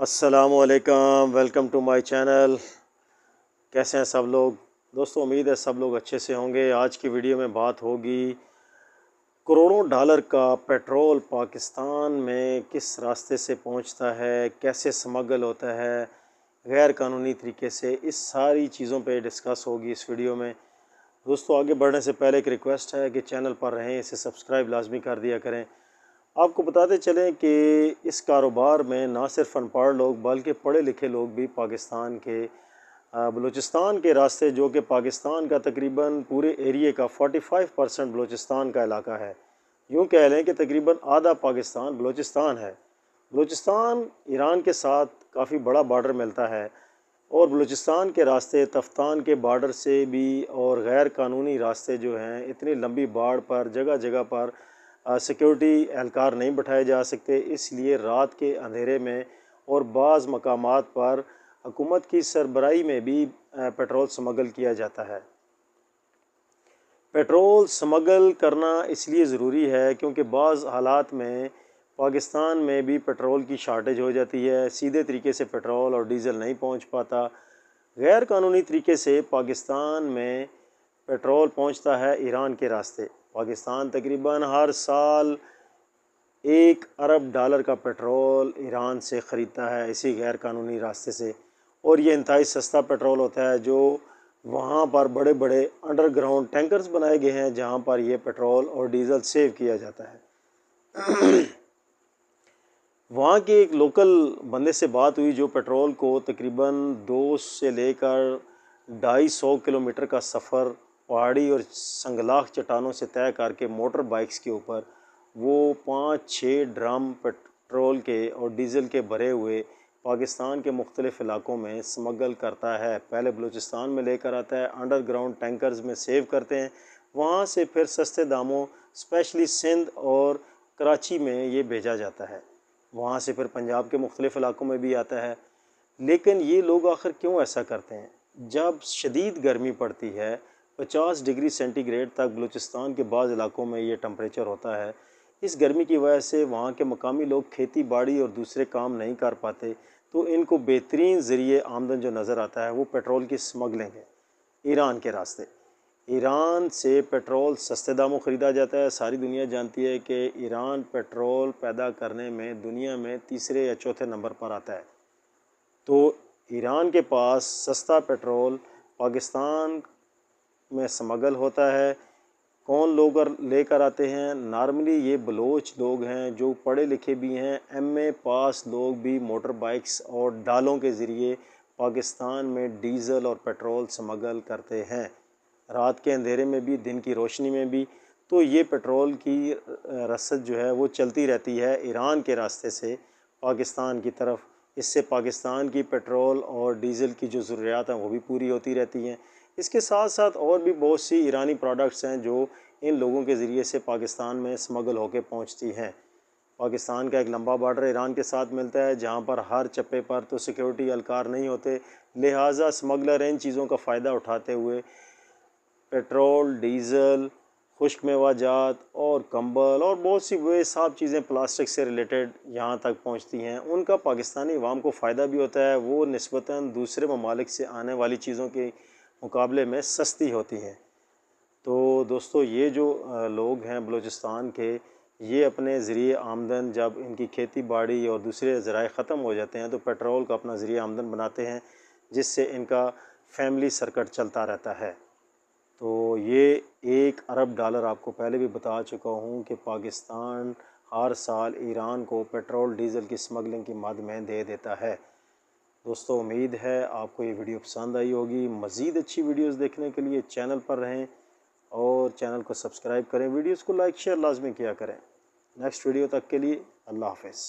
السلام علیکم، welcome to my channel. کیسے ہیں سب لوگ؟ دوستو امید ہے سب لوگ اچھے سے ہوں گے۔ آج کی ویڈیو میں بات ہوگی کروڑوں ڈالر کا پیٹرول پاکستان میں کس راستے سے پہنچتا ہے، کیسے سمگل ہوتا ہے غیر قانونی طریقے سے، اس ساری چیزوں پہ ڈسکس ہوگی اس ویڈیو میں۔ دوستو آگے بڑھنے سے پہلے ایک ریکویسٹ ہے کہ چینل پر رہیں، اسے سبسکرائب لازمی کر دیا کریں۔ آپ کو بتاتے چلیں کہ اس کاروبار میں نہ صرف ان پڑھ لوگ بلکہ پڑھے لکھے لوگ بھی پاکستان کے بلوچستان کے راستے، جو کہ پاکستان کا تقریباً پورے ایریے کا 45% بلوچستان کا علاقہ ہے، یوں کہہ لیں کہ تقریباً آدھا پاکستان بلوچستان ہے۔ بلوچستان ایران کے ساتھ کافی بڑا بارڈر ملتا ہے، اور بلوچستان کے راستے تفتان کے بارڈر سے بھی اور غیر قانونی راستے جو ہیں، اتنی لمبی باڑ پر جگہ جگہ پر سیکیورٹی اہلکار نہیں بٹھائے جا سکتے، اس لیے رات کے اندھیرے میں اور بعض مقامات پر حکومت کی سربراہی میں بھی پیٹرول سمگل کیا جاتا ہے۔ پیٹرول سمگل کرنا اس لیے ضروری ہے کیونکہ بعض حالات میں پاکستان میں بھی پیٹرول کی شارٹیج ہو جاتی ہے، سیدھے طریقے سے پیٹرول اور ڈیزل نہیں پہنچ پاتا۔ غیر قانونی طریقے سے پاکستان میں پیٹرول پہنچتا ہے ایران کے راستے۔ پاکستان تقریباً ہر سال $1 ارب کا پیٹرول ایران سے خریدتا ہے اسی غیر قانونی راستے سے، اور یہ انتہائی سستا پیٹرول ہوتا ہے، جو وہاں پر بڑے بڑے انڈر گراؤنڈ ٹینکرز بنائے گئے ہیں جہاں پر یہ پیٹرول اور ڈیزل سیو کیا جاتا ہے۔ وہاں کے ایک لوکل بندے سے بات ہوئی جو پیٹرول کو تقریباً 2 سے لے کر 250 کلومیٹر کا سفر پہاڑی اور سنگلاخ چٹانوں سے طے کر کے موٹر بائکس کے اوپر وہ 5-6 ڈرم پیٹرول کے اور ڈیزل کے بھرے ہوئے پاکستان کے مختلف علاقوں میں سمگل کرتا ہے۔ پہلے بلوچستان میں لے کر آتا ہے، انڈر گراؤنڈ ٹینکرز میں سیو کرتے ہیں، وہاں سے پھر سستے داموں اسپیشلی سندھ اور کراچی میں یہ بھیجا جاتا ہے، وہاں سے پھر پنجاب کے مختلف علاقوں میں بھی آتا ہے۔ لیکن یہ لوگ آخر کیوں ایسا کرتے ہیں؟ جب شدید گرمی پڑتی ہے، 50 ڈگری سینٹی گریڈ تک بلوچستان کے بعض علاقوں میں یہ ٹمپریچر ہوتا ہے، اس گرمی کی وجہ سے وہاں کے مقامی لوگ کھیتی باڑی اور دوسرے کام نہیں کر پاتے، تو ان کو بہترین ذریعے آمدن جو نظر آتا ہے وہ پیٹرول کی سمگلنگ ہے ایران کے راستے۔ ایران سے پیٹرول سستے داموں خریدا جاتا ہے۔ ساری دنیا جانتی ہے کہ ایران پیٹرول پیدا کرنے میں دنیا میں تیسرے یا چوتھے نمبر پر آتا ہے، تو ایران کے پاس سستا پیٹرول پاکستان میں سمگل ہوتا ہے۔ کون لوگ لے کر آتے ہیں؟ نارملی یہ بلوچ لوگ ہیں جو پڑھے لکھے بھی ہیں، ایم اے پاس لوگ بھی موٹر بائکس اور ڈالوں کے ذریعے پاکستان میں ڈیزل اور پیٹرول سمگل کرتے ہیں، رات کے اندھیرے میں بھی دن کی روشنی میں بھی۔ تو یہ پیٹرول کی رسد جو ہے وہ چلتی رہتی ہے ایران کے راستے سے پاکستان کی طرف، اس سے پاکستان کی پیٹرول اور ڈیزل کی جو ضروریات ہیں وہ بھی پوری ہوتی رہتی ہیں۔ اس کے ساتھ ساتھ اور بھی بہت سی ایرانی پروڈکٹس ہیں جو ان لوگوں کے ذریعے سے پاکستان میں سمگل ہو کے پہنچتی ہیں۔ پاکستان کا ایک لمبا بارڈر ایران کے ساتھ ملتا ہے جہاں پر ہر چپے پر تو سیکیورٹی اہلکار نہیں ہوتے، لہٰذا سمگلر ان چیزوں کا فائدہ اٹھاتے ہوئے پیٹرول، ڈیزل، خشک میوہ جات اور کمبل اور بہت سی وہ سب چیزیں پلاسٹک سے ریلیٹڈ یہاں تک پہنچتی ہیں۔ ان کا پاکستانی عوام کو فائدہ بھی ہوتا ہے، وہ نسبتاً دوسرے ممالک سے آنے والی چیزوں کے مقابلے میں سستی ہوتی ہیں۔ تو دوستو یہ جو لوگ ہیں بلوچستان کے، یہ اپنے ذریعے آمدن جب ان کی کھیتی باڑی اور دوسرے ذرائع ختم ہو جاتے ہیں تو پیٹرول کا اپنا ذریعہ آمدن بناتے ہیں، جس سے ان کا فیملی سرکٹ چلتا رہتا ہے۔ تو یہ $1 ارب آپ کو پہلے بھی بتا چکا ہوں کہ پاکستان ہر سال ایران کو پیٹرول ڈیزل کی سمگلنگ کی مد میں دے دیتا ہے۔ دوستو امید ہے آپ کو یہ ویڈیو پسند آئی ہوگی۔ مزید اچھی ویڈیوز دیکھنے کے لیے چینل پر رہیں اور چینل کو سبسکرائب کریں، ویڈیوز کو لائک شیئر لازمی کیا کریں۔ نیکسٹ ویڈیو تک کے لیے اللہ حافظ۔